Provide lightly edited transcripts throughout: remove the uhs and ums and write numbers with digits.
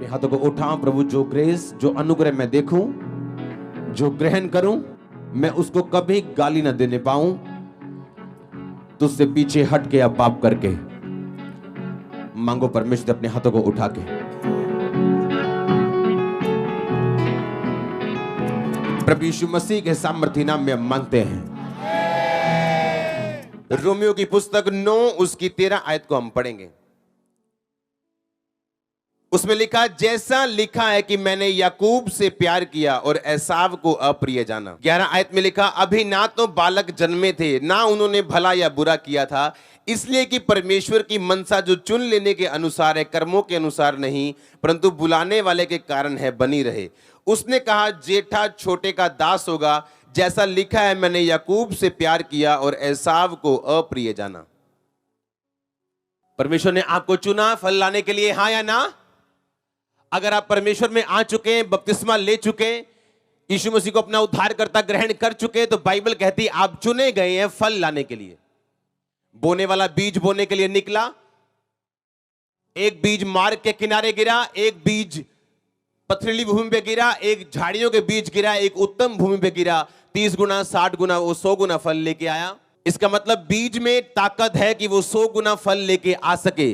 अपने हाथों को उठाऊं। प्रभु, जो ग्रेस, जो अनुग्रह मैं देखूं, जो ग्रहण करूं, मैं उसको कभी गाली ना देने पाऊं, तुझसे पीछे हट के या पाप करके। मांगो परमेश्वर से अपने हाथों को उठा के। प्रभु यीशु मसीह के सामर्थी नाम में मांगते हैं। रोमियो की पुस्तक 9 उसकी 13 आयत को हम पढ़ेंगे। उसमें लिखा, जैसा लिखा है कि मैंने याकूब से प्यार किया और एसाव को अप्रिय जाना। 11 आयत में लिखा, अभी ना तो बालक जन्मे थे, ना उन्होंने भला या बुरा किया था, इसलिए कि परमेश्वर की मनसा जो चुन लेने के अनुसार है, कर्मों के अनुसार नहीं, परंतु बुलाने वाले के कारण है, बनी रहे। उसने कहा, जेठा छोटे का दास होगा, जैसा लिखा है मैंने याकूब से प्यार किया और एसाव को अप्रिय जाना। परमेश्वर ने आपको चुना फल लाने के लिए, हाँ या ना? अगर आप परमेश्वर में आ चुके हैं, बपतिस्मा ले चुके हैं, यीशु मसीह को अपना उद्धारकर्ता ग्रहण कर चुके हैं, तो बाइबल कहती है आप चुने गए हैं फल लाने के लिए। बोने वाला बीज बोने के लिए निकला, एक बीज मार्ग के किनारे गिरा, एक बीज पथरीली भूमि पे गिरा, एक झाड़ियों के बीच गिरा, एक उत्तम भूमि पे गिरा। 30 गुना, 60 गुना, वो 100 गुना फल लेके आया। इसका मतलब बीज में ताकत है कि वो 100 गुना फल लेके आ सके,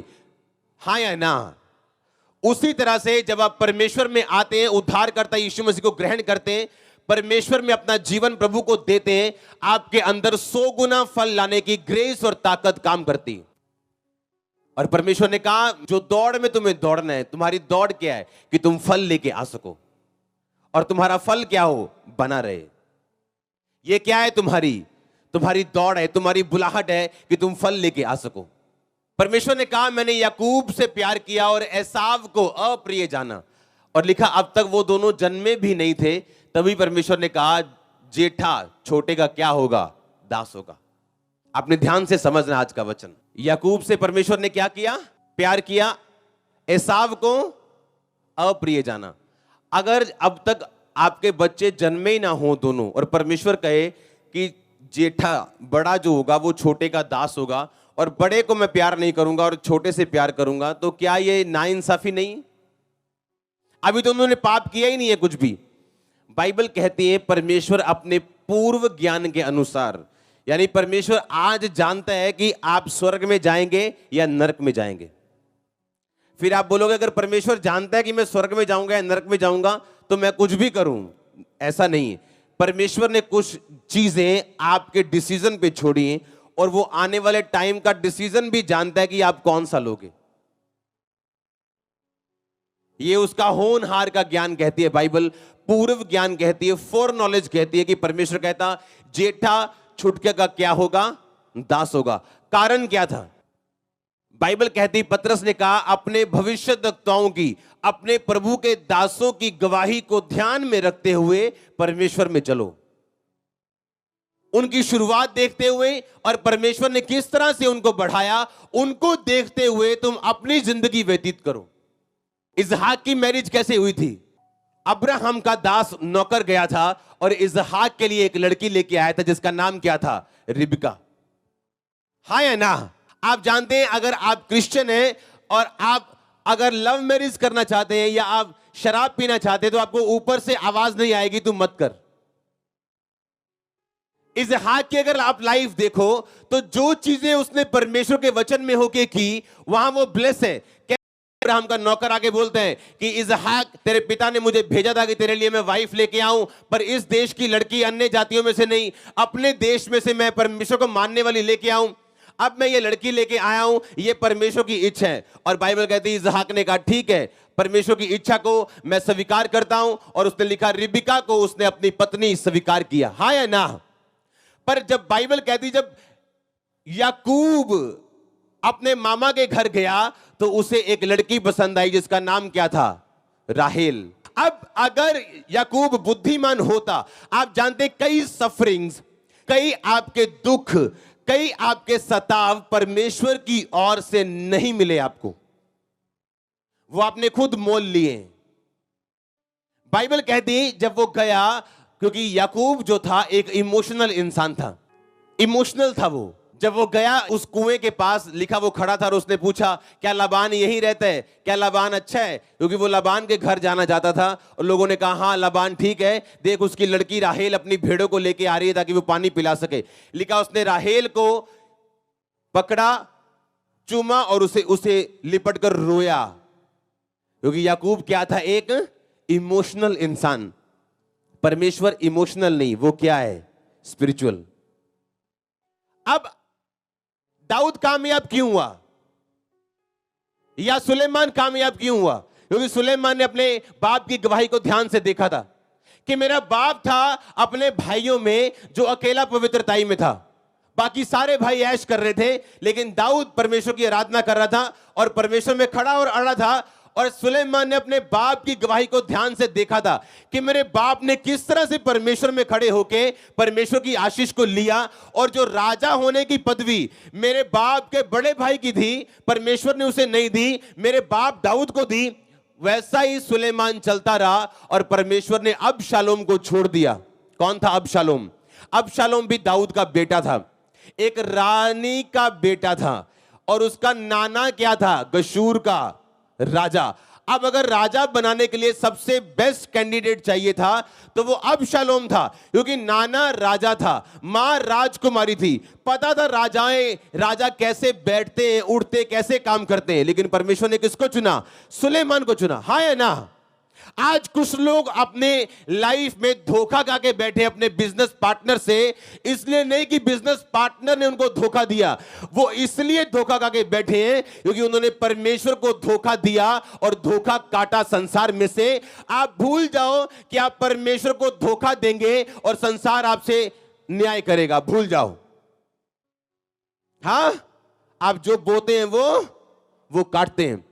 हाँ या ना? उसी तरह से जब आप परमेश्वर में आते हैं, उद्धार करता यीशु मसीह को ग्रहण करते हैं, परमेश्वर में अपना जीवन प्रभु को देते हैं, आपके अंदर 100 गुना फल लाने की ग्रेस और ताकत काम करती है। और परमेश्वर ने कहा, जो दौड़ में तुम्हें दौड़ना है, तुम्हारी दौड़ क्या है? कि तुम फल लेके आ सको, और तुम्हारा फल क्या हो? बना रहे। ये क्या है? तुम्हारी दौड़ है, तुम्हारी बुलाहट है कि तुम फल लेके आ सको। परमेश्वर ने कहा, मैंने याकूब से प्यार किया और एसाव को अप्रिय जाना। और लिखा, अब तक वो दोनों जन्मे भी नहीं थे, तभी परमेश्वर ने कहा, जेठा छोटे का क्या होगा? दास होगा। आपने ध्यान से समझना आज का वचन। याकूब से परमेश्वर ने क्या किया? प्यार किया। एसाव को अप्रिय जाना। अगर अब तक आपके बच्चे जन्मे ही ना हो दोनों, और परमेश्वर कहे कि जेठा बड़ा जो होगा वो छोटे का दास होगा, और बड़े को मैं प्यार नहीं करूंगा और छोटे से प्यार करूंगा, तो क्या ये नाइंसाफी नहीं? अभी तो उन्होंने पाप किया ही नहीं है कुछ भी। बाइबल कहती है परमेश्वर अपने पूर्व ज्ञान के अनुसार, यानी परमेश्वर आज जानता है कि आप स्वर्ग में जाएंगे या नरक में जाएंगे। फिर आप बोलोगे, अगर परमेश्वर जानता है कि मैं स्वर्ग में जाऊंगा या नरक में जाऊंगा तो मैं कुछ भी करूं। ऐसा नहीं है। परमेश्वर ने कुछ चीजें आपके डिसीजन पे छोड़ी हैं, और वो आने वाले टाइम का डिसीजन भी जानता है कि आप कौन सा लोगे। ये उसका होनहार का ज्ञान कहती है बाइबल, पूर्व ज्ञान कहती है, फोर नॉलेज कहती है कि परमेश्वर कहता, जेठा छुटके का क्या होगा? दास होगा। कारण क्या था? बाइबल कहती, पतरस ने कहा, अपने भविष्यद्वक्ताओं की, अपने प्रभु के दासों की गवाही को ध्यान में रखते हुए परमेश्वर में चलो। उनकी शुरुआत देखते हुए और परमेश्वर ने किस तरह से उनको बढ़ाया, उनको देखते हुए तुम अपनी जिंदगी व्यतीत करो। इसहाक की मैरिज कैसे हुई थी? अब्राहम का दास नौकर गया था और इसहाक के लिए एक लड़की लेके आया था जिसका नाम क्या था? रिबका। हाँ या ना? आप जानते हैं, अगर आप क्रिश्चियन हैं और आप अगर लव मैरिज करना चाहते हैं या आप शराब पीना चाहते हैं, तो आपको ऊपर से आवाज नहीं आएगी तुम मत कर। इसहाक की अगर आप लाइफ देखो तो जो चीजें उसने परमेश्वर के वचन में होके की, वहां वो ब्लेस है। अब्राहम का नौकर आके बोलते हैं कि इसहाक, तेरे पिता ने मुझे भेजा था कि तेरे लिए मैं वाइफ लेके आऊं, पर इस देश की लड़की अन्य जातियों में से नहीं, अपने देश में से मैं परमेश्वर को मानने वाली लेके आऊं। अब मैं ये लड़की लेके आया हूं, ये परमेश्वर की इच्छा है। और बाइबल कहती है इसहाक ने कहा, ठीक है, परमेश्वर की इच्छा को मैं स्वीकार करता हूं। और उसने लिखा, रिबका को उसने अपनी पत्नी स्वीकार किया। हाँ या ना? पर जब बाइबल कहती, जब याकूब अपने मामा के घर गया तो उसे एक लड़की पसंद आई जिसका नाम क्या था? राहेल। अब अगर याकूब बुद्धिमान होता, आप जानते कई सफरिंग्स, कई आपके दुख, कई आपके सताव परमेश्वर की ओर से नहीं मिले आपको, वो आपने खुद मोल लिए। बाइबल कहती जब वो गया, क्योंकि याकूब जो था एक इमोशनल इंसान था, इमोशनल था वो, जब वो गया उस कुएं के पास, लिखा वो खड़ा था और उसने पूछा क्या लाबान यहीं रहता है, क्या लाबान अच्छा है, क्योंकि वो लाबान के घर जाना चाहता था। और लोगों ने कहा हाँ लाबान ठीक है, देख उसकी लड़की राहेल अपनी भेड़ों को लेके आ रही है ताकि वो पानी पिला सके। लिखा उसने राहेल को पकड़ा, चूमा और उसे लिपट कर रोया, क्योंकि याकूब क्या था, एक इमोशनल इंसान। परमेश्वर इमोशनल नहीं, वो क्या है, स्पिरिचुअल। अब दाऊद कामयाब क्यों हुआ या सुलेमान कामयाब क्यों हुआ? क्योंकि सुलेमान ने अपने बाप की गवाही को ध्यान से देखा था कि मेरा बाप था अपने भाइयों में जो अकेला पवित्रताई में था, बाकी सारे भाई ऐश कर रहे थे, लेकिन दाऊद परमेश्वर की आराधना कर रहा था और परमेश्वर में खड़ा और अड़ा था। और सुलेमान ने अपने बाप की गवाही को ध्यान से देखा था कि मेरे बाप ने किस तरह से परमेश्वर में खड़े होके परमेश्वर की आशीष को लिया, और जो राजा होने की पदवी मेरे बाप के बड़े भाई की थी, परमेश्वर ने उसे नहीं दी, मेरे बाप दाऊद को दी। वैसा ही सुलेमान चलता रहा और परमेश्वर ने अबशालोम को छोड़ दिया। कौन था अबशालोम? अबशालोम भी दाऊद का बेटा था, एक रानी का बेटा था, और उसका नाना क्या था, गशूर का राजा। अब अगर राजा बनाने के लिए सबसे बेस्ट कैंडिडेट चाहिए था तो वो अबशालोम था, क्योंकि नाना राजा था, मां राजकुमारी थी, पता था राजा कैसे बैठते हैं, उठते, कैसे काम करते हैं। लेकिन परमेश्वर ने किसको चुना? सुलेमान को चुना। हाँ या ना? आज कुछ लोग अपने लाइफ में धोखा खा के बैठे अपने बिजनेस पार्टनर से, इसलिए नहीं कि बिजनेस पार्टनर ने उनको धोखा दिया, वो इसलिए धोखा खा के बैठे हैं क्योंकि उन्होंने परमेश्वर को धोखा दिया और धोखा काटा संसार में से। आप भूल जाओ कि आप परमेश्वर को धोखा देंगे और संसार आपसे न्याय करेगा, भूल जाओ। हाँ, आप जो बोते हैं वो काटते हैं।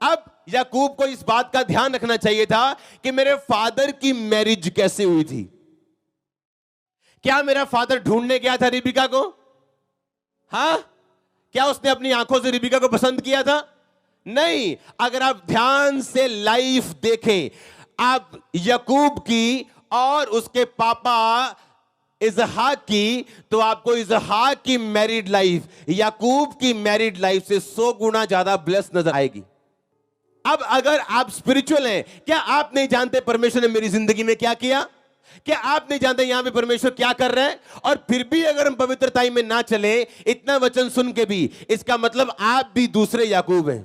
अब याकूब को इस बात का ध्यान रखना चाहिए था कि मेरे फादर की मैरिज कैसे हुई थी। क्या मेरा फादर ढूंढने गया था रिबिका को? हाँ, क्या उसने अपनी आंखों से रिबिका को पसंद किया था? नहीं। अगर आप ध्यान से लाइफ देखें, आप याकूब की और उसके पापा इसहाक की, तो आपको इसहाक की मैरिड लाइफ याकूब की मैरिड लाइफ से 100 गुना ज्यादा ब्लेस नजर आएगी। अब अगर आप स्पिरिचुअल हैं, क्या आप नहीं जानते परमेश्वर ने मेरी जिंदगी में क्या किया? क्या आप नहीं जानते यहां पे परमेश्वर क्या कर रहे हैं? और फिर भी अगर हम पवित्रताई में ना चले, इतना वचन सुन के भी, इसका मतलब आप भी दूसरे याकूब हैं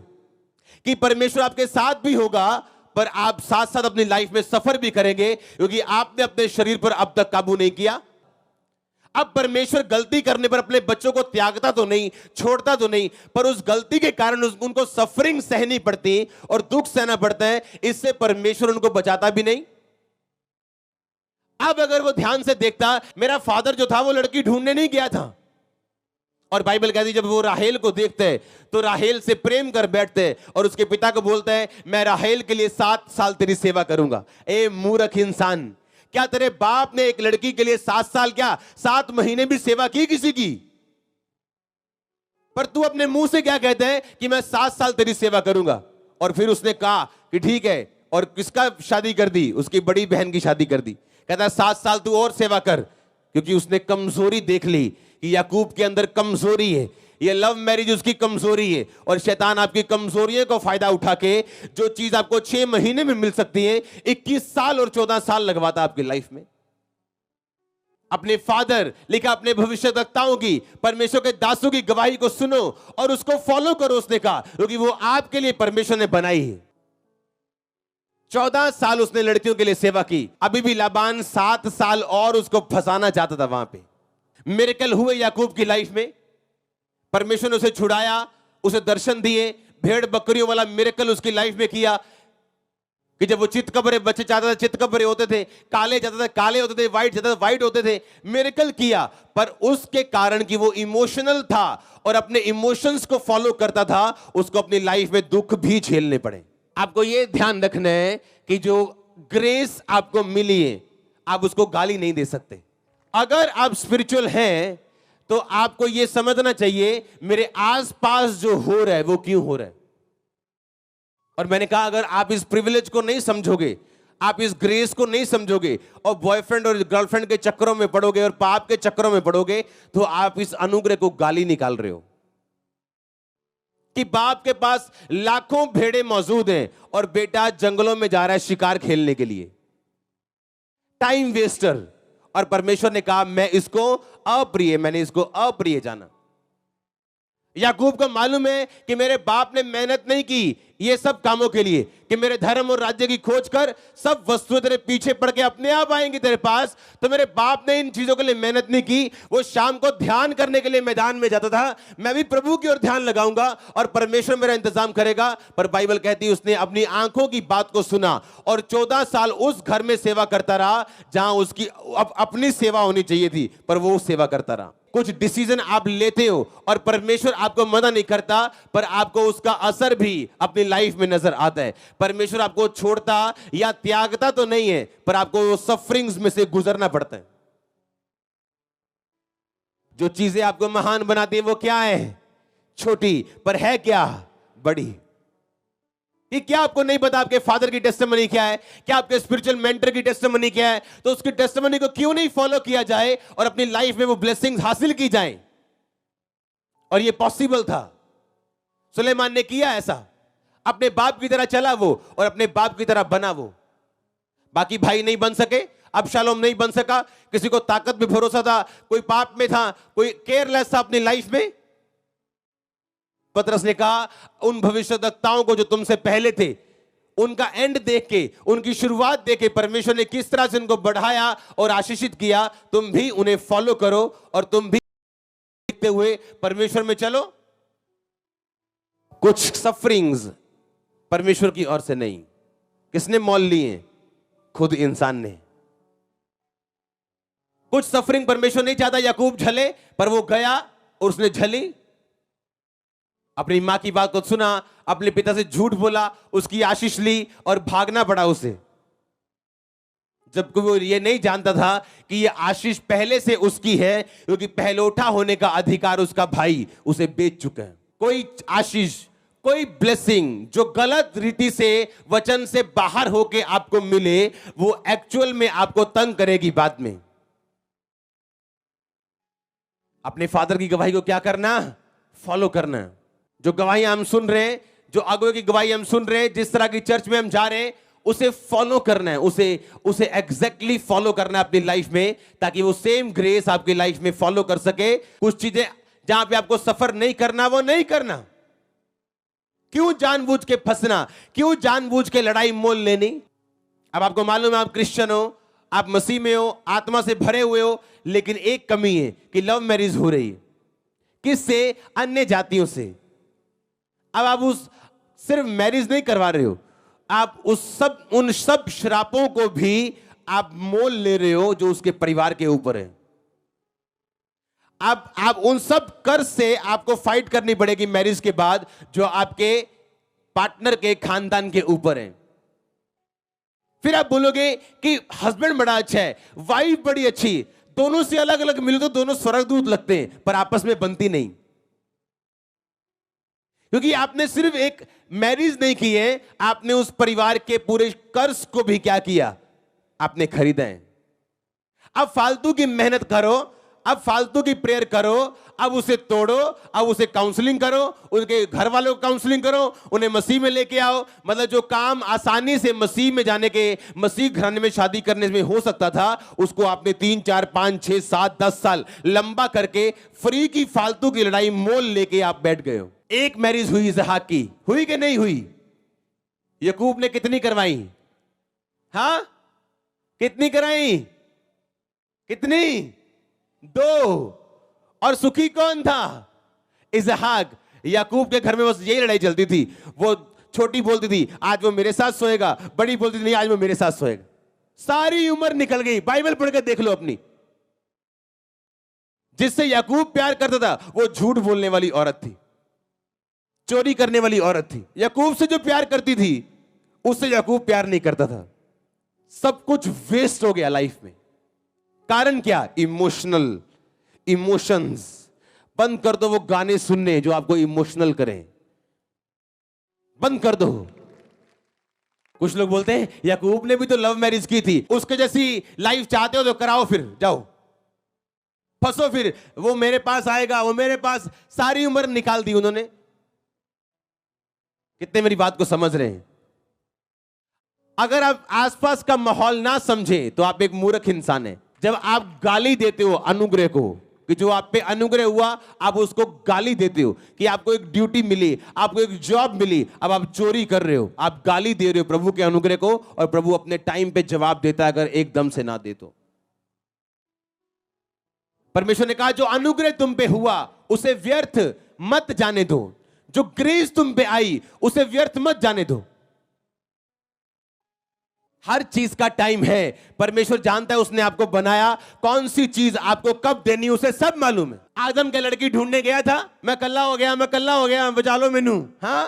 कि परमेश्वर आपके साथ भी होगा, पर आप साथ साथ अपनी लाइफ में सफर भी करेंगे, क्योंकि आपने अपने शरीर पर अब तक काबू नहीं किया। अब परमेश्वर गलती करने पर अपने बच्चों को त्यागता तो नहीं, छोड़ता तो नहीं, पर उस गलती के कारण उनको सफरिंग सहनी पड़ती और दुख सहना पड़ता है, इससे परमेश्वर उनको बचाता भी नहीं। अब अगर वो ध्यान से देखता, मेरा फादर जो था वो लड़की ढूंढने नहीं गया था, और बाइबल कहती जब वो राहेल को देखते हैं तो राहेल से प्रेम कर बैठते हैं और उसके पिता को बोलते हैं मैं राहेल के लिए 7 साल तेरी सेवा करूंगा। ए मूर्ख इंसान, क्या तेरे बाप ने एक लड़की के लिए 7 साल क्या 7 महीने भी सेवा की किसी की? पर तू अपने मुंह से क्या कहते हैं कि मैं 7 साल तेरी सेवा करूंगा। और फिर उसने कहा कि ठीक है, और किसका शादी कर दी? उसकी बड़ी बहन की शादी कर दी। कहता 7 साल तू और सेवा कर, क्योंकि उसने कमजोरी देख ली कि याकूब के अंदर कमजोरी है। ये लव मैरिज उसकी कमजोरी है, और शैतान आपकी कमजोरियों को फायदा उठा के जो चीज आपको 6 महीने में मिल सकती है, 21 साल और 14 साल लगवाता आपकी लाइफ में। अपने फादर, लिखा अपने भविष्यवक्ताओं की, परमेश्वर के दासों की गवाही को सुनो और उसको फॉलो करो, उसने कहा, क्योंकि वो आपके लिए परमेश्वर ने बनाई है। 14 साल उसने लड़कियों के लिए सेवा की। अभी भी लाबान 7 साल और उसको फंसाना चाहता था। वहां पे मिरेकल हुए याकूब की लाइफ में, परमेश्वर ने उसे छुड़ाया, उसे दर्शन दिए, भेड़ बकरियों वाला मिरेकल उसकी लाइफ में किया कि जब वो चितकबरे बच्चे चाहता था चितकबरे होते थे, काले चाहता था काले होते थे, व्हाइट चाहता था व्हाइट होते थे। मिरेकल किया, पर उसके कारण कि वो इमोशनल था और अपने इमोशंस को फॉलो करता था, उसको अपनी लाइफ में दुख भी झेलने पड़े। आपको ये ध्यान रखना है कि जो ग्रेस आपको मिली है, आप उसको गाली नहीं दे सकते। अगर आप स्पिरिचुअल हैं तो आपको यह समझना चाहिए मेरे आसपास जो हो रहा है वो क्यों हो रहा है। और मैंने कहा अगर आप इस प्रिविलेज को नहीं समझोगे, आप इस ग्रेस को नहीं समझोगे और बॉयफ्रेंड और गर्लफ्रेंड के चक्करों में पड़ोगे और पाप के चक्करों में पड़ोगे, तो आप इस अनुग्रह को गाली निकाल रहे हो कि बाप के पास लाखों भेड़े मौजूद हैं और बेटा जंगलों में जा रहा है शिकार खेलने के लिए। Time Wester. और परमेश्वर ने कहा मैंने इसको अप्रिय जाना। याकूब को मालूम है कि मेरे बाप ने मेहनत नहीं की ये सब कामों के लिए, कि मेरे धर्म और राज्य की खोज कर सब वस्तुएं तेरे पीछे पड़ के अपने आप आएंगी तेरे पास। तो मेरे बाप ने इन चीजों के लिए मेहनत नहीं की। वो शाम को ध्यान करने के लिए मैदान में जाता था। मैं भी प्रभु की ओर ध्यान लगाऊंगा और परमेश्वर मेरा इंतजाम करेगा। पर बाइबल कहती है उसने अपनी आंखों की बात को सुना और 14 साल उस घर में सेवा करता रहा जहां उसकी अपनी सेवा होनी चाहिए थी, पर वो सेवा करता रहा। कुछ डिसीजन आप लेते हो और परमेश्वर आपको मना नहीं करता, पर आपको उसका असर भी अपनी लाइफ में नजर आता है। परमेश्वर आपको छोड़ता या त्यागता तो नहीं है, पर आपको सफरिंग्स में से गुजरना पड़ता है। जो चीजें आपको महान बनाती है वो क्या है? छोटी, पर है क्या? बड़ी। कि क्या आपको नहीं पता आपके फादर की टेस्टिमनी क्या है? क्या आपके स्पिरिचुअल मेंटर की टेस्टिमनी क्या है? तो उसकी टेस्टिमनी को क्यों नहीं फॉलो किया जाए और अपनी लाइफ में वो ब्लेसिंग्स हासिल की जाए? और ये पॉसिबल था। सुलेमान ने किया ऐसा। अपने बाप की तरह चला वो और अपने बाप की तरह बना वो। बाकी भाई नहीं बन सके, अबशालोम नहीं बन सका, किसी को ताकत में भरोसा था, कोई पाप में था, कोई केयरलेस था अपनी लाइफ में। पतरस ने कहा उन भविष्यवक्ताओं को जो तुमसे पहले थे, उनका एंड देख के, उनकी शुरुआत देख के परमेश्वर ने किस तरह से उनको बढ़ाया और आशीषित किया, तुम भी उन्हें फॉलो करो और तुम भी देखते हुए परमेश्वर में चलो। कुछ सफरिंग्स परमेश्वर की ओर से नहीं, किसने मोल लिए? खुद इंसान ने। कुछ सफरिंग परमेश्वर नहीं चाहता याकूब झले, पर वो गया और उसने झली। अपनी मां की बात को सुना, अपने पिता से झूठ बोला, उसकी आशीष ली और भागना पड़ा उसे, जबकि वो ये नहीं जानता था कि ये आशीष पहले से उसकी है, क्योंकि पहलौठा होने का अधिकार उसका भाई उसे बेच चुका है। कोई आशीष, कोई ब्लेसिंग जो गलत रीति से, वचन से बाहर होके आपको मिले, वो एक्चुअल में आपको तंग करेगी बाद में। अपने फादर की गवाही को क्या करना? फॉलो करना। जो गवाही हम सुन रहे हैं, जो अगुवे की गवाही हम सुन रहे हैं, जिस तरह की चर्च में हम जा रहे हैं, उसे फॉलो करना है, उसे एग्जैक्टली फॉलो करना है अपनी लाइफ में, ताकि वो सेम ग्रेस आपकी लाइफ में फॉलो कर सके। कुछ चीजें जहां पे आपको सफर नहीं करना, वो नहीं करना। क्यों जानबूझ के फंसना? क्यों जानबूझ के लड़ाई मोल लेनी? अब आपको मालूम है आप क्रिश्चियन हो, आप मसीह में हो, आत्मा से भरे हुए हो, लेकिन एक कमी है कि लव मैरिज हो रही है। किससे? अन्य जातियों से। अब आप सिर्फ मैरिज नहीं करवा रहे हो, आप उन सब श्रापों को भी आप मोल ले रहे हो जो उसके परिवार के ऊपर है। आप उन सब कर्ज से आपको फाइट करनी पड़ेगी मैरिज के बाद, जो आपके पार्टनर के खानदान के ऊपर है। फिर आप बोलोगे कि हस्बैंड बड़ा अच्छा है, वाइफ बड़ी अच्छी, दोनों से अलग अलग मिले तो दोनों स्वर्गदूत लगते हैं, पर आपस में बनती नहीं, क्योंकि आपने सिर्फ एक मैरिज नहीं की है, आपने उस परिवार के पूरे कर्ज को भी क्या किया? आपने खरीदा है। अब फालतू की मेहनत करो, अब फालतू की प्रेयर करो, अब उसे तोड़ो, अब उसे काउंसलिंग करो, उनके घर वालों को काउंसलिंग करो, उन्हें मसीह में लेके आओ। मतलब जो काम आसानी से मसीह में जाने के, मसीह घराने में शादी करने में हो सकता था, उसको आपने 3, 4, 5, 6, 7, 10 साल लंबा करके फ्री की फालतू की लड़ाई मोल लेके आप बैठ गए हो। एक मैरिज हुई इसहाक की, हुई कि नहीं हुई? याकूब ने कितनी करवाई? हाँ, कितनी कराई? कितनी? 2। और सुखी कौन था? इसहाक। याकूब के घर में बस यही लड़ाई चलती थी। वो छोटी बोलती थी आज वो मेरे साथ सोएगा, बड़ी बोलती थी नहीं आज वो मेरे साथ सोएगा। सारी उम्र निकल गई, बाइबल पढ़कर देख लो अपनी। जिससे याकूब प्यार करता था वो झूठ बोलने वाली औरत थी, चोरी करने वाली औरत थी। याकूब से जो प्यार करती थी उससे याकूब प्यार नहीं करता था। सब कुछ वेस्ट हो गया लाइफ में। कारण क्या? इमोशंस। बंद कर दो वो गाने सुनने जो आपको इमोशनल करें, बंद कर दो। कुछ लोग बोलते हैं याकूब ने भी तो लव मैरिज की थी, उसके जैसी लाइफ चाहते हो तो कराओ, फिर जाओ फंसो, फिर वो मेरे पास आएगा, वो मेरे पास। सारी उम्र निकाल दी उन्होंने। कितने मेरी बात को समझ रहे हैं? अगर आप आसपास का माहौल ना समझे तो आप एक मूर्ख इंसान है। जब आप गाली देते हो अनुग्रह को, कि जो आप पे अनुग्रह हुआ आप उसको गाली देते हो, कि आपको एक ड्यूटी मिली, आपको एक जॉब मिली, अब आप चोरी कर रहे हो, आप गाली दे रहे हो प्रभु के अनुग्रह को, और प्रभु अपने टाइम पे जवाब देता है अगर एकदम से ना दे तो। परमेश्वर ने कहा जो अनुग्रह तुम पे हुआ उसे व्यर्थ मत जाने दो, जो ग्रेस तुम पे आई उसे व्यर्थ मत जाने दो। हर चीज का टाइम है। परमेश्वर जानता है उसने आपको बनाया, कौन सी चीज आपको कब देनी उसे सब मालूम है। आदम के लड़की ढूंढने गया था, मैं कल्ला हो गया, मैं कल्ला हो गया, बचा लो मैनू। हाँ,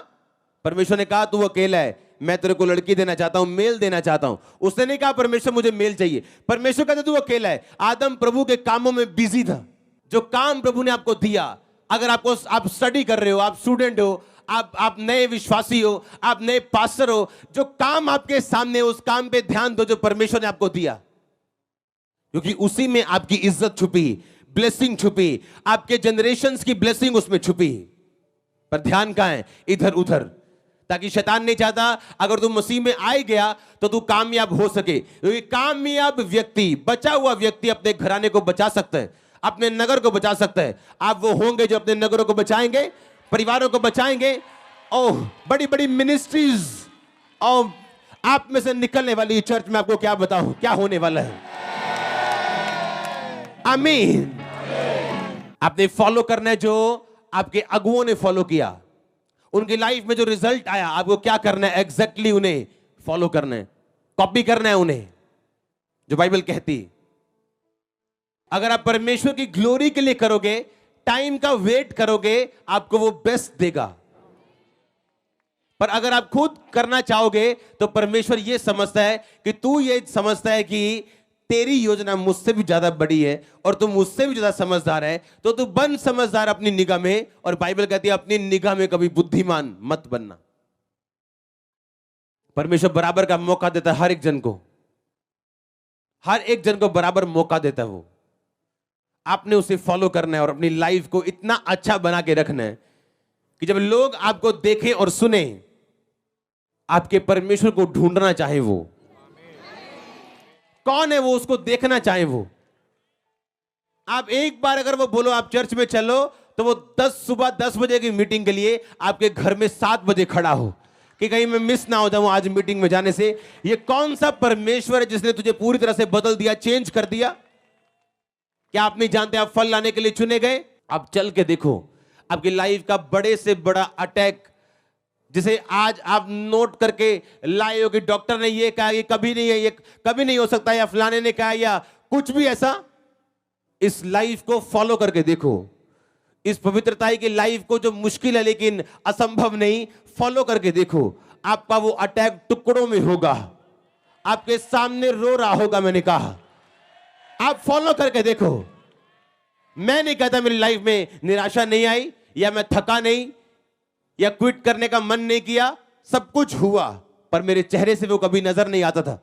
परमेश्वर ने कहा तू अकेला है, मैं तेरे को लड़की देना चाहता हूं, मेल देना चाहता हूं। उसने नहीं कहा परमेश्वर मुझे मेल चाहिए। परमेश्वर कहता तू अकेला है। आदम प्रभु के कामों में बिजी था। जो काम प्रभु ने आपको दिया, अगर आप स्टडी कर रहे हो, आप स्टूडेंट हो, आप नए विश्वासी हो, आप नए पास्टर हो, जो काम आपके सामने, उस काम पे ध्यान दो जो परमेश्वर ने आपको दिया, क्योंकि उसी में आपकी इज्जत छुपी, ब्लेसिंग छुपी, आपके जनरेशंस की ब्लेसिंग उसमें छुपी। पर ध्यान कहां है? इधर उधर। ताकि शैतान नहीं चाहता अगर तू मसीह में आ गया तो तू कामयाब हो सके, क्योंकि कामयाब व्यक्ति, बचा हुआ व्यक्ति अपने घराने को बचा सकता है, अपने नगर को बचा सकता है। आप वो होंगे जो अपने नगरों को बचाएंगे, परिवारों को बचाएंगे। ओह, बड़ी बड़ी मिनिस्ट्रीज और आप में से निकलने वाली चर्च में आपको क्या बताऊं क्या होने वाला है। आमीन। आपने फॉलो करना है जो आपके अगुओं ने फॉलो किया, उनकी लाइफ में जो रिजल्ट आया, आपको क्या करना है? एग्जैक्टली उन्हें फॉलो करना है, कॉपी करना है उन्हें, जो बाइबल कहती। अगर आप परमेश्वर की ग्लोरी के लिए करोगे, टाइम का वेट करोगे, आपको वो बेस्ट देगा। पर अगर आप खुद करना चाहोगे तो परमेश्वर ये समझता है कि तू ये समझता है कि तेरी योजना मुझसे भी ज्यादा बड़ी है और तू मुझसे भी ज्यादा समझदार है, तो तू बन समझदार अपनी निगाह में। और बाइबल कहती है अपनी निगाह में कभी बुद्धिमान मत बनना। परमेश्वर बराबर का मौका देता है हर एक जन को, हर एक जन को बराबर मौका देता है। वो आपने उसे फॉलो करना है और अपनी लाइफ को इतना अच्छा बना के रखना है कि जब लोग आपको देखें और सुने, आपके परमेश्वर को ढूंढना चाहे वो कौन है, वो उसको देखना चाहे वो। आप एक बार अगर वो बोलो आप चर्च में चलो, तो वो सुबह 10 बजे की मीटिंग के लिए आपके घर में 7 बजे खड़ा हो कि कहीं मैं मिस ना हो जाऊं आज मीटिंग में जाने से। ये कौन सा परमेश्वर है जिसने तुझे पूरी तरह से बदल दिया, चेंज कर दिया? क्या आप नहीं जानते आप फल लाने के लिए चुने गए? आप चल के देखो, आपकी लाइफ का बड़े से बड़ा अटैक, जिसे आज आप नोट करके लाए हो कि डॉक्टर ने ये कहा, ये कभी नहीं है, ये कभी नहीं हो सकता, या फलाने ने कहा, या कुछ भी ऐसा। इस लाइफ को फॉलो करके देखो, इस पवित्रताई की लाइफ को, जो मुश्किल है लेकिन असंभव नहीं, फॉलो करके देखो। आपका वो अटैक टुकड़ों में होगा, आपके सामने रो रहा होगा। मैंने कहा आप फॉलो करके देखो। मैं नहीं कहता मेरी लाइफ में निराशा नहीं आई, या मैं थका नहीं, या क्विट करने का मन नहीं किया। सब कुछ हुआ, पर मेरे चेहरे से वो कभी नजर नहीं आता था।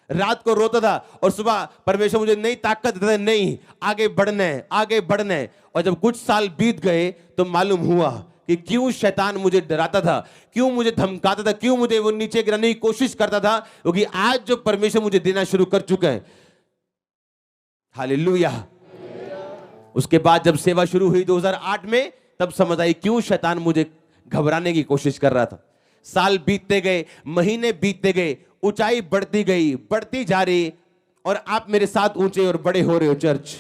रात को रोता था और सुबह परमेश्वर मुझे नई ताकत देता था, नहीं आगे बढ़ना है, आगे बढ़ना है। और जब कुछ साल बीत गए तो मालूम हुआ कि क्यों शैतान मुझे डराता था, क्यों मुझे धमकाता था, क्यों मुझे वो नीचे गिराने की कोशिश करता था, क्योंकि आज जो परमेश्वर मुझे देना शुरू कर चुका है। हालेलुया। उसके बाद जब सेवा शुरू हुई 2008 में, तब समझ आई क्यों शैतान मुझे घबराने की कोशिश कर रहा था। साल बीतते गए, महीने बीतते गए, ऊंचाई बढ़ती गई, बढ़ती जा रही, और आप मेरे साथ ऊंचे और बड़े हो रहे हो चर्च।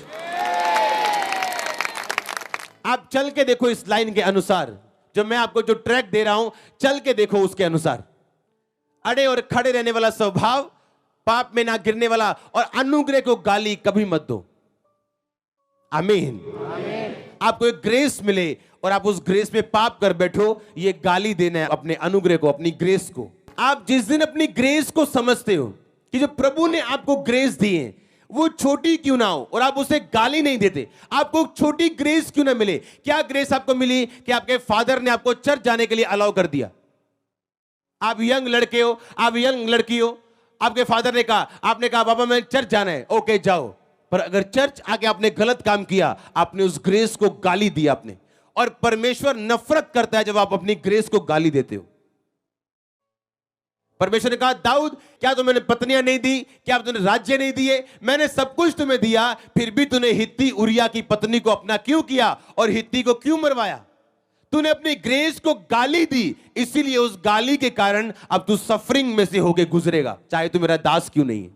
आप चल के देखो इस लाइन के अनुसार, जो मैं आपको जो ट्रैक दे रहा हूं, चल के देखो उसके अनुसार। अड़े और खड़े रहने वाला स्वभाव, पाप में ना गिरने वाला, और अनुग्रह को गाली कभी मत दो। आमीन। आपको एक ग्रेस मिले और आप उस ग्रेस में पाप कर बैठो, ये गाली देना है अपने अनुग्रह को, अपनी ग्रेस को। आप जिस दिन अपनी ग्रेस को समझते हो कि जो प्रभु ने आपको ग्रेस दी है वो छोटी क्यों ना हो, और आप उसे गाली नहीं देते, आपको छोटी ग्रेस क्यों ना मिले। क्या ग्रेस आपको मिली कि आपके फादर ने आपको चर्च जाने के लिए अलाउ कर दिया? आप यंग लड़के हो, आप यंग लड़की हो, आपके फादर ने कहा, आपने कहा बाबा मैं चर्च जाना है, ओके जाओ। पर अगर चर्च आके आपने गलत काम किया, आपने उस ग्रेस को गाली दी आपने, और परमेश्वर नफरत करता है जब आप अपनी ग्रेस को गाली देते हो। परमेश्वर ने कहा दाऊद क्या तुमने पत्नियां नहीं दी, क्या तुमने राज्य नहीं दिए, मैंने सब कुछ तुम्हें दिया, फिर भी तूने हित्ती उरिया की पत्नी को अपना क्यों किया और हित्ती को क्यों मरवाया? तूने अपनी ग्रेस को गाली दी, इसीलिए उस गाली के कारण अब तू सफरिंग में से होके गुजरेगा, चाहे तू मेरा दास क्यों नहीं है।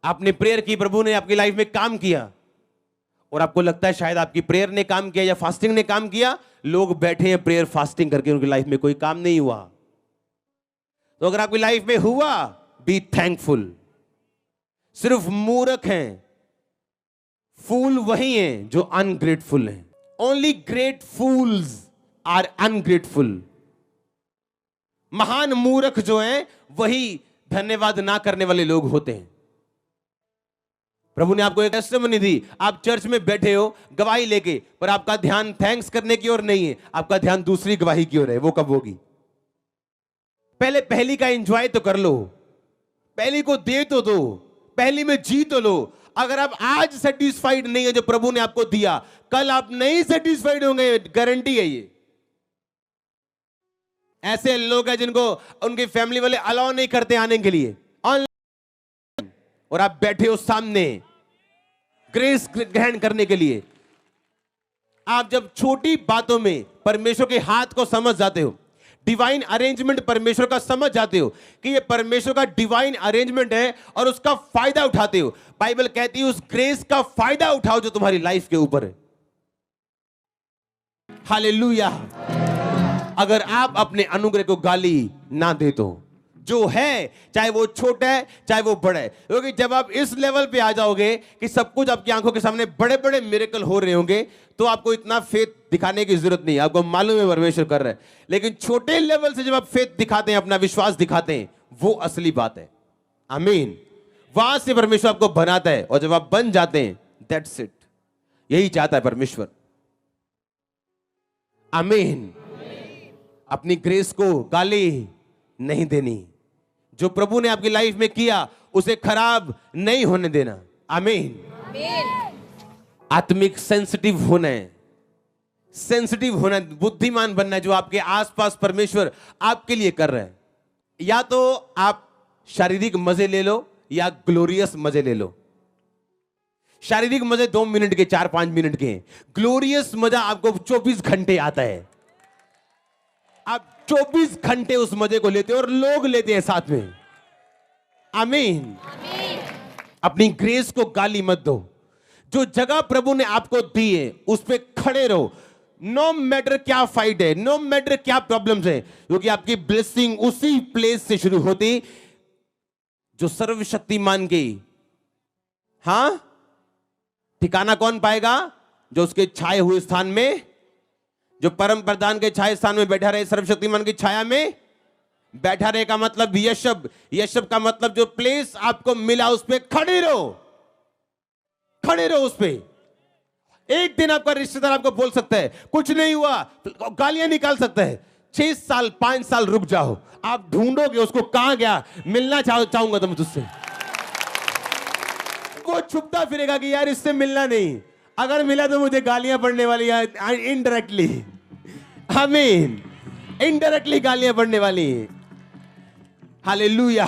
आपने प्रेयर की, प्रभु ने आपकी लाइफ में काम किया, और आपको लगता है शायद आपकी प्रेयर ने काम किया या फास्टिंग ने काम किया। लोग बैठे हैं प्रेयर फास्टिंग करके, उनकी लाइफ में कोई काम नहीं हुआ। तो अगर आपकी लाइफ में हुआ, बी थैंकफुल। सिर्फ मूर्ख हैं, फूल वही हैं जो अनग्रेटफुल हैं। Only great fools are ungrateful. महान मूर्ख जो हैं वही धन्यवाद ना करने वाले लोग होते हैं। प्रभु ने आपको एक टेस्टिमनी दी, आप चर्च में बैठे हो गवाही लेके, पर आपका ध्यान थैंक्स करने की ओर नहीं है, आपका ध्यान दूसरी गवाही की ओर है। वो कब होगी? पहले पहली का एंजॉय तो कर लो, पहली को दे तो दो, पहली में जी तो लो। अगर आप आज सेटिस्फाइड नहीं है जो प्रभु ने आपको दिया, कल आप नहीं सेटिस्फाइड होंगे, गारंटी है ये। ऐसे लोग हैं जिनको उनकी फैमिली वाले अलाउ नहीं करते आने के लिए ऑनलाइन, और आप बैठे हो सामने ग्रेस ग्रहण करने के लिए। आप जब छोटी बातों में परमेश्वर के हाथ को समझ जाते हो, डिवाइन अरेंजमेंट परमेश्वर का समझ जाते हो कि ये परमेश्वर का डिवाइन अरेंजमेंट है, और उसका फायदा उठाते हो। बाइबल कहती है उस ग्रेस का फायदा उठाओ जो तुम्हारी लाइफ के ऊपर है। हालेलुया। अगर आप अपने अनुग्रह को गाली ना दे तो, जो है चाहे वो छोटा है चाहे वो बड़ा है, क्योंकि जब आप इस लेवल पे आ जाओगे कि सब कुछ आपकी आंखों के सामने बड़े बड़े मिरेकल हो रहे होंगे, तो आपको इतना फेथ दिखाने की जरूरत नहीं, आपको मालूम है परमेश्वर कर रहा है। लेकिन छोटे लेवल से जब आप फेथ दिखाते हैं, अपना विश्वास दिखाते हैं, वो असली बात है। आमीन। वहां से परमेश्वर आपको बनाता है, और जब आप बन जाते हैं, दैट्स इट। यही चाहता है परमेश्वर। आमीन। अपनी ग्रेस को गाली नहीं देनी, जो प्रभु ने आपकी लाइफ में किया उसे खराब नहीं होने देना। आमीन। आत्मिक सेंसिटिव होना है, सेंसिटिव होना है, बुद्धिमान बनना है, जो आपके आसपास परमेश्वर आपके लिए कर रहा है। या तो आप शारीरिक मजे ले लो या ग्लोरियस मजे ले लो। शारीरिक मजे 2 मिनट के, 4-5 मिनट के, ग्लोरियस मजा आपको 24 घंटे आता है। आप 24 घंटे उस मजे को लेते हो, और लोग लेते हैं साथ में। आमीन। अपनी ग्रेस को गाली मत दो। जो जगह प्रभु ने आपको दी है उस पे खड़े रहो, नो मैटर क्या फाइट है, नो मैटर क्या प्रॉब्लम्स है, क्योंकि आपकी ब्लेसिंग उसी प्लेस से शुरू होती जो सर्वशक्तिमान की। हां, ठिकाना कौन पाएगा? जो उसके छाए हुए स्थान में, जो परम प्रधान के छाए स्थान में बैठा रहे, सर्वशक्तिमान की छाया में बैठा रहे का मतलब यशब। यशब का मतलब जो प्लेस आपको मिला उस पे खड़े रहो, खड़े रहो उस पे। एक दिन आपका रिश्तेदार आपको बोल सकता है कुछ नहीं हुआ, गालियां निकाल सकता है, 6 साल 5 साल रुक जाओ, आप ढूंढोगे उसको, कहां गया, मिलना चाहूंगा तुम तुझसे। वो छुपता फिरेगा कि यार इससे मिलना नहीं, अगर मिला तो मुझे गालियां पड़ने वाली है इनडायरेक्टली। आमीन। इनडायरेक्टली गालियां पड़ने वाली है। हालेलुया।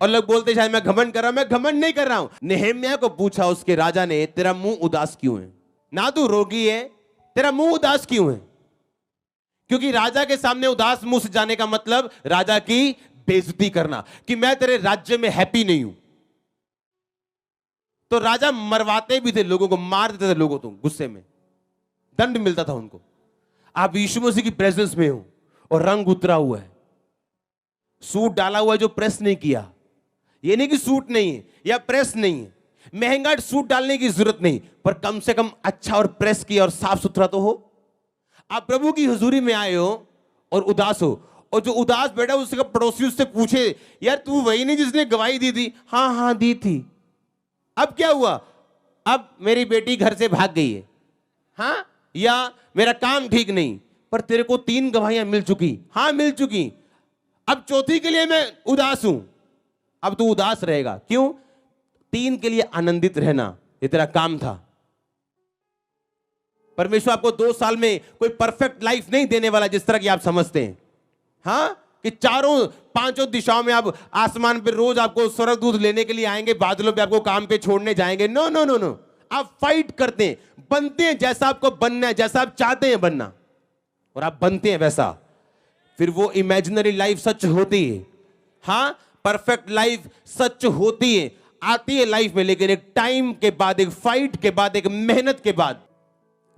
और लोग बोलते शायद मैं घमंड कर रहा हूं, मैं घमंड नहीं कर रहा हूं। नेहम्याह को पूछा उसके राजा ने, तेरा मुंह उदास क्यों है? ना तू रोगी है, तेरा मुंह उदास क्यों है? क्योंकि राजा के सामने उदास मुंह से जाने का मतलब राजा की बेइज्जती करना, कि मैं तेरे राज्य में हैप्पी नहीं हूं। तो राजा मरवाते भी थे लोगों को, मार देते थे लोगों को, गुस्से में दंड मिलता था उनको। आप यीशु मसीह की प्रेजेंस में हो और रंग उतरा हुआ है, सूट डाला हुआ है जो प्रेस नहीं किया। ये नहीं कि सूट नहीं है या प्रेस नहीं है, महंगा सूट डालने की जरूरत नहीं, पर कम से कम अच्छा और प्रेस किया और साफ सुथरा तो हो। आप प्रभु की हुजूरी में आए हो और उदास हो, और जो उदास बैठा उसका पड़ोसी उससे पूछे, यार तू वही नहीं जिसने गवाही दी थी? हाँ हाँ दी थी। अब क्या हुआ? अब मेरी बेटी घर से भाग गई है, हाँ, या मेरा काम ठीक नहीं। पर तेरे को 3 गवाहियां मिल चुकी। हाँ मिल चुकी, अब चौथी के लिए मैं उदास हूं। अब तू उदास रहेगा क्यों? 3 के लिए आनंदित रहना ये तेरा काम था। परमेश्वर आपको 2 साल में कोई परफेक्ट लाइफ नहीं देने वाला जिस तरह की आप समझते हैं। हाँ कि चारों 5 दिशाओं में आप आसमान पे रोज आपको स्वर्गदूत लेने के लिए आएंगे, बादलों पे आपको काम पे छोड़ने जाएंगे। नो नो नो नो, आप फाइट करते हैं, बनते हैं जैसा आपको बनना है, जैसा आप चाहते हैं बनना, और आप बनते हैं वैसा। फिर वो इमेजिनरी लाइफ सच होती है। हाँ परफेक्ट लाइफ सच होती है, आती है लाइफ में, लेकिन एक टाइम के बाद, एक फाइट के बाद, एक मेहनत के बाद,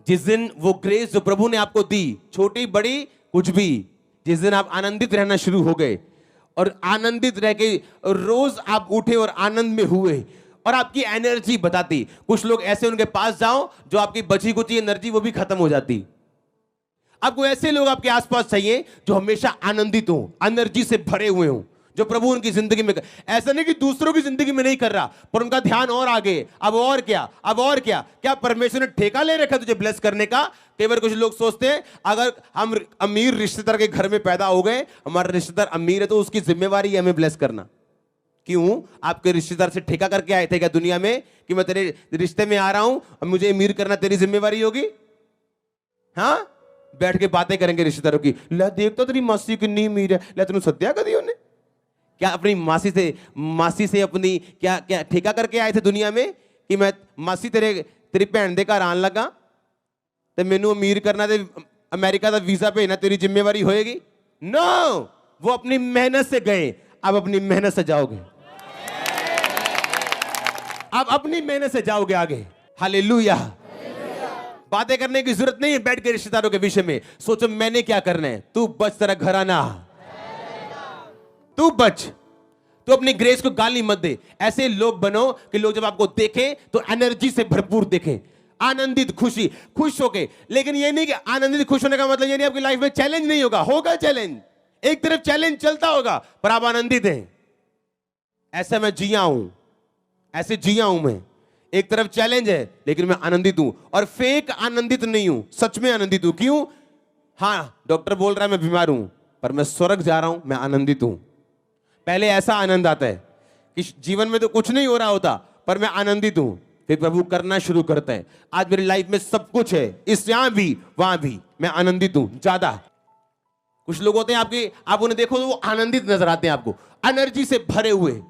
जिस दिन वो ग्रेस जो प्रभु ने आपको दी, छोटी बड़ी कुछ भी, जिस दिन आप आनंदित रहना शुरू हो गए और आनंदित रह के रोज आप उठे और आनंद में हुए और आपकी एनर्जी बताती। कुछ लोग ऐसे उनके पास जाओ जो आपकी बची कुची एनर्जी वो भी खत्म हो जाती। आपको ऐसे लोग आपके आसपास चाहिए जो हमेशा आनंदित हो, एनर्जी से भरे हुए हो, जो प्रभु उनकी जिंदगी में, ऐसा नहीं कि दूसरों की जिंदगी में नहीं कर रहा पर उनका ध्यान और आगे, अब और क्या, अब और क्या। क्या परमेश्वर ने ठेका ले रखा तुझे ब्लेस करने का? कई बार कुछ लोग सोचते हैं अगर हम अमीर रिश्तेदार के घर में पैदा हो गए, हमारा रिश्तेदार अमीर है तो उसकी जिम्मेवारी है हमें ब्लेस करना। क्यों? आपके रिश्तेदार से ठेका करके आए थे क्या दुनिया में कि मैं तेरे रिश्ते में आ रहा हूं, अब मुझे अमीर करना तेरी जिम्मेवारी होगी? हाँ बैठ के बातें करेंगे रिश्तेदारों की, ले देख तो तेरी मासी कितनी अमीर है, ले तेन सत्या कदी उन्हें। क्या अपनी मासी से अपनी क्या क्या ठेका करके आए थे दुनिया में कि मैं मासी तेरी भैन दे घर आन लगा ते मैनू अमीर करना, ते अमेरिका का वीजा भेजना तेरी जिम्मेवारी होएगी? नो, वो अपनी मेहनत से गए, अब अपनी मेहनत से जाओगे, अब अपनी मेहनत से जाओगे आगे। हालेलुया। बातें करने की जरूरत नहीं है बैठ के रिश्तेदारों के विषय में, सोचो मैंने क्या करना है। तू बच, तेरा घराना, तू बच, तू अपनी ग्रेस को गाली मत दे। ऐसे लोग बनो कि लोग जब आपको देखें तो एनर्जी से भरपूर देखें, आनंदित, खुश होके। लेकिन ये नहीं कि आनंदित खुश होने का मतलब ये नहीं आपकी लाइफ में चैलेंज नहीं होगा, होगा चैलेंज, एक तरफ चैलेंज चलता होगा पर आप आनंदित हैं। ऐसा मैं जिया हूं, ऐसे जिया हूं मैं, एक तरफ चैलेंज है लेकिन मैं आनंदित हूं, और फेक आनंदित नहीं हूं, सच में आनंदित हूं। क्यों? हाँ डॉक्टर बोल रहा है मैं बीमार हूं पर मैं स्वर्ग जा रहा हूं, मैं आनंदित हूं। पहले ऐसा आनंद आता है कि जीवन में तो कुछ नहीं हो रहा होता पर मैं आनंदित हूं, फिर प्रभु करना शुरू करता है। आज मेरी लाइफ में सब कुछ है, इस यहां भी वहां भी मैं आनंदित हूं ज्यादा। कुछ लोग होते हैं आप उन्हें देखो तो वो आनंदित नजर आते हैं, आपको एनर्जी से भरे हुए।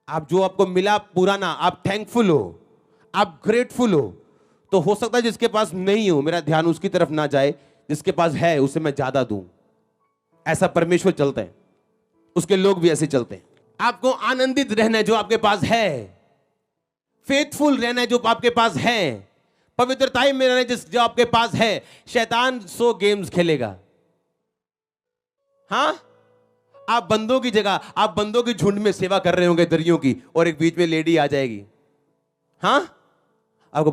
आप जो आपको मिला पुराना, आप थैंकफुल हो, आप ग्रेटफुल हो। तो हो सकता है जिसके पास नहीं हो मेरा ध्यान उसकी तरफ ना जाए, जिसके पास है उसे मैं ज्यादा दूं। ऐसा परमेश्वर चलता है, उसके लोग भी ऐसे चलते हैं। आपको आनंदित रहना है जो आपके पास है, फेथफुल रहना है जो आपके पाई है, पवित्रताई में रहना है जो आपके पास है। शैतान 100 गेम्स खेलेगा। हाँ आप बंदों की जगह, आप बंदों की झुंड में सेवा कर रहे होंगे दरियों की, और एक बीच में लेडी आ जाएगी। हाँ आपको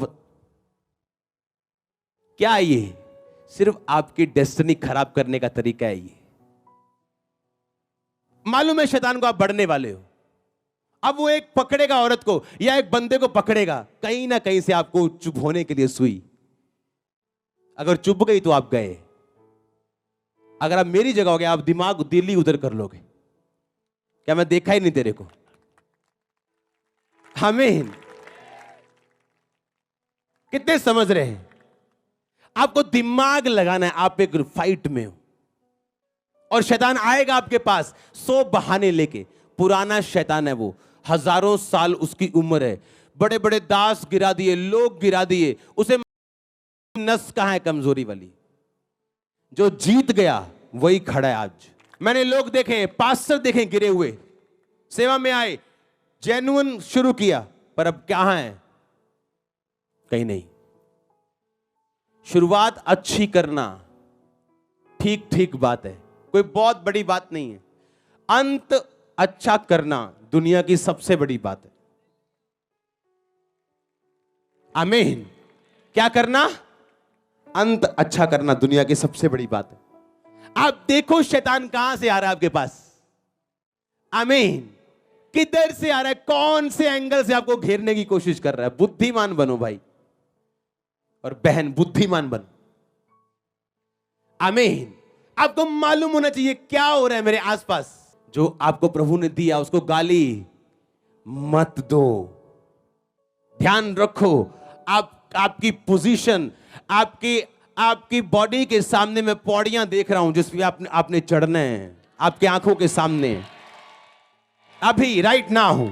क्या ये सिर्फ आपकी डेस्टिनी खराब करने का तरीका है? ये मालूम है शैतान को आप बढ़ने वाले हो। अब वो एक पकड़ेगा औरत को या एक बंदे को पकड़ेगा, कहीं ना कहीं से आपको चुप होने के लिए सुई। अगर चुप गई तो आप गए। अगर आप मेरी जगह हो गए, आप दिमाग दिल्ली उधर कर लोगे, क्या मैं देखा ही नहीं तेरे को? आमीन। कितने समझ रहे हैं? आपको दिमाग लगाना है, आप एक फाइट में हो और शैतान आएगा आपके पास 100 बहाने लेके। पुराना शैतान है वो, हजारों साल उसकी उम्र है, बड़े बड़े दास गिरा दिए, लोग गिरा दिए, उसे नस कहां है कमजोरी वाली? जो जीत गया वही खड़ा है आज। मैंने लोग देखे, पास्टर देखे गिरे हुए, सेवा में आए, जेन्युइन शुरू किया, पर अब कहां है? कहीं नहीं। शुरुआत अच्छी करना ठीक ठीक बात है, कोई बहुत बड़ी बात नहीं है। अंत अच्छा करना दुनिया की सबसे बड़ी बात है। आमीन। क्या करना? अंत अच्छा करना दुनिया की सबसे बड़ी बात है। आप देखो शैतान कहां से आ रहा है आपके पास। आमीन। किधर से आ रहा है, कौन से एंगल से आपको घेरने की कोशिश कर रहा है। बुद्धिमान बनो भाई और बहन, बुद्धिमान बनो। आमीन। आपको मालूम होना चाहिए क्या हो रहा है मेरे आसपास। जो आपको प्रभु ने दिया उसको गाली मत दो। ध्यान रखो, आपकी पोजीशन, आपकी बॉडी के सामने मैं पौड़ियां देख रहा हूं जिसमें आपने चढ़ना है, आपकी आंखों के सामने अभी राइट नाउ।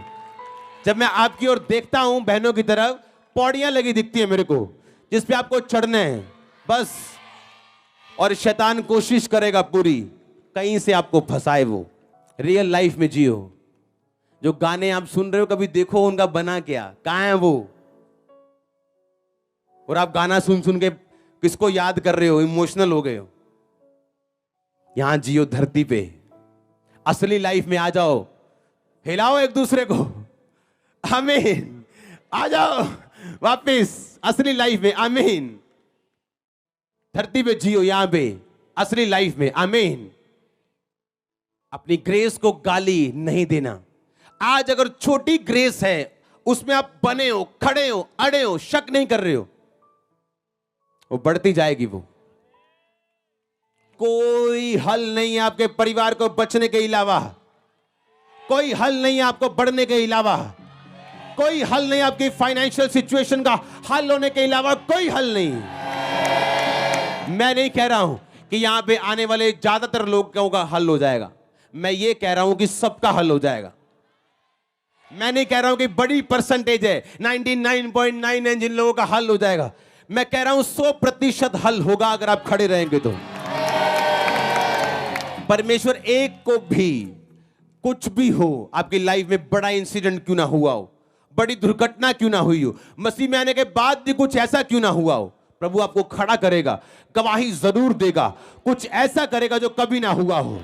जब मैं आपकी ओर देखता हूं बहनों की तरफ, पौड़ियां लगी दिखती है मेरे को जिस पे आपको चढ़ना है बस। और शैतान कोशिश करेगा पूरी कहीं से आपको फंसाए। वो रियल लाइफ में जियो। जो गाने आप सुन रहे हो कभी देखो उनका बना क्या, कहां है वो। और आप गाना सुन सुन के किसको याद कर रहे हो, इमोशनल हो गए हो। यहां जियो धरती पे, असली लाइफ में आ जाओ, हिलाओ एक दूसरे को। आमीन। आ जाओ वापिस असली लाइफ में। आमीन। धरती पे जियो, यहां पे असली लाइफ में। आमीन। अपनी ग्रेस को गाली नहीं देना। आज अगर छोटी ग्रेस है उसमें आप बने हो, खड़े हो, अड़े हो, शक नहीं कर रहे हो, वो बढ़ती जाएगी। वो कोई हल नहीं है आपके परिवार को बचने के अलावा, कोई हल नहीं है आपको बढ़ने के अलावा, कोई हल नहीं आपकी फाइनेंशियल सिचुएशन का हल होने के अलावा, कोई हल नहीं। मैं नहीं कह रहा हूं कि यहां पे आने वाले ज्यादातर लोगों का हल हो जाएगा, मैं ये कह रहा हूं कि सबका हल हो जाएगा। मैं नहीं कह रहा हूं कि बड़ी परसेंटेज है 99.9 जिन लोगों का हल हो जाएगा। मैं कह रहा हूं 100% हल होगा अगर आप खड़े रहेंगे तो। परमेश्वर एक को भी, कुछ भी हो आपकी लाइफ में, बड़ा इंसिडेंट क्यों ना हुआ हो, बड़ी दुर्घटना क्यों ना हुई हो, मसीह में आने के बाद भी कुछ ऐसा क्यों ना हुआ हो, प्रभु आपको खड़ा करेगा, गवाही जरूर देगा, कुछ ऐसा करेगा जो कभी ना हुआ हो।